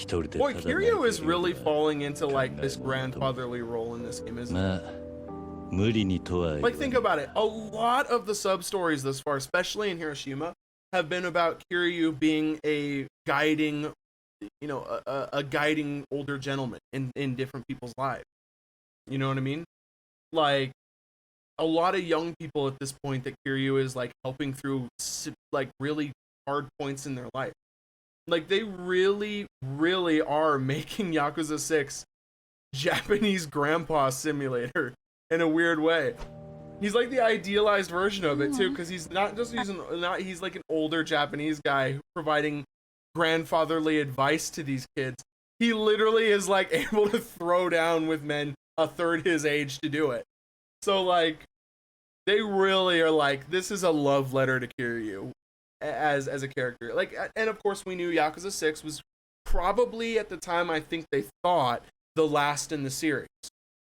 Boy, Kiryu is really falling into like this grandfatherly role in this game, isn't it? Like, think about it. A lot of the sub stories thus far, especially in Hiroshima, have been about Kiryu being a guiding, a guiding older gentleman in different people's lives. You know what I mean? Like, a lot of young people at this point that Kiryu is like helping through like really hard points in their life. Like, they really, really are making Yakuza 6 Japanese grandpa simulator in a weird way. He's like the idealized version of it too, because he's not just he's like an older Japanese guy providing grandfatherly advice to these kids. He literally is like able to throw down with men a third his age to do it. So like, they really are like, this is a love letter to Kiryu as a character. Like, and of course we knew Yakuza 6 was probably at the time, I think they thought, the last in the series.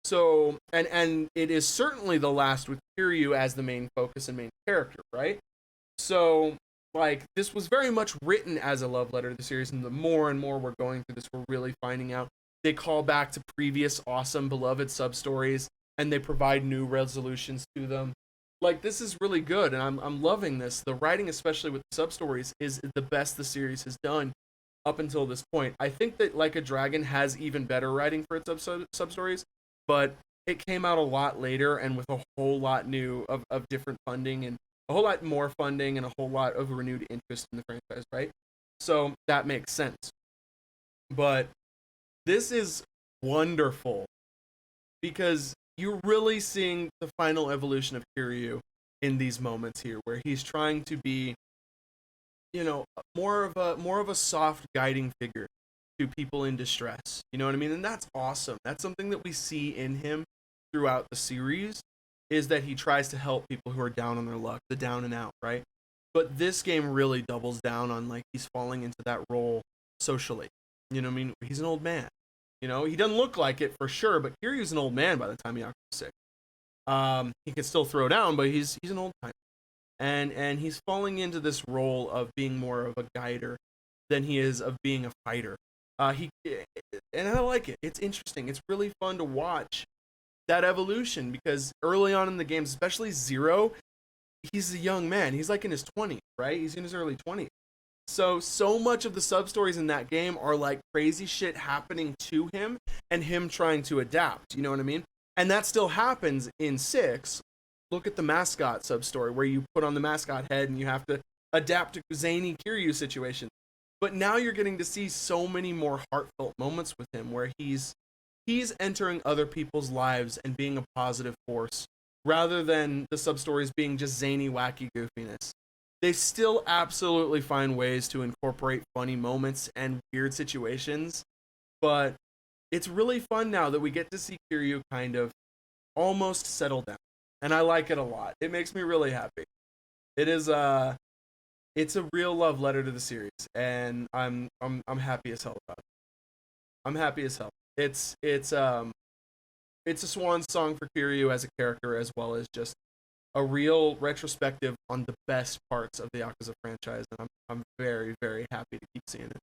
So, and it is certainly the last with Kiryu as the main focus and main character, right? So, like, this was very much written as a love letter to the series, and the more and more we're going through this, we're really finding out. They call back to previous awesome, beloved sub-stories, and they provide new resolutions to them. Like, this is really good, and I'm loving this. The writing, especially with the sub-stories, is the best the series has done up until this point. I think that Like a Dragon has even better writing for its sub-stories, but it came out a lot later and with a whole lot new of different funding and a whole lot more funding and a whole lot of renewed interest in the franchise, right? So that makes sense. But this is wonderful because you're really seeing the final evolution of Kiryu in these moments here, where he's trying to be, more of a soft guiding figure to people in distress. You know what I mean? And that's awesome. That's something that we see in him throughout the series, is that he tries to help people who are down on their luck, the down and out, right? But this game really doubles down on, like, he's falling into that role socially. You know what I mean? He's an old man. He doesn't look like it for sure, but Kiryu's an old man by the time Yakuza 6. He can still throw down, but he's an old timer. And he's falling into this role of being more of a guider than he is of being a fighter. And I like it. It's interesting. It's really fun to watch that evolution, because early on in the game, especially Zero, he's a young man. He's like in his 20s, right? He's in his early 20s. So much of the sub-stories in that game are like crazy shit happening to him and him trying to adapt. You know what I mean? And that still happens in 6. Look at the mascot sub-story where you put on the mascot head and you have to adapt to zany Kiryu situations. But now you're getting to see so many more heartfelt moments with him where he's entering other people's lives and being a positive force rather than the sub-stories being just zany, wacky goofiness. They still absolutely find ways to incorporate funny moments and weird situations, but it's really fun now that we get to see Kiryu kind of almost settle down, and I like it a lot. It makes me really happy. It is it's a real love letter to the series, and I'm happy as hell about it. I'm happy as hell. It's a swan song for Kiryu as a character, as well as just a real retrospective on the best parts of the Yakuza franchise, and I'm very, very happy to keep seeing it.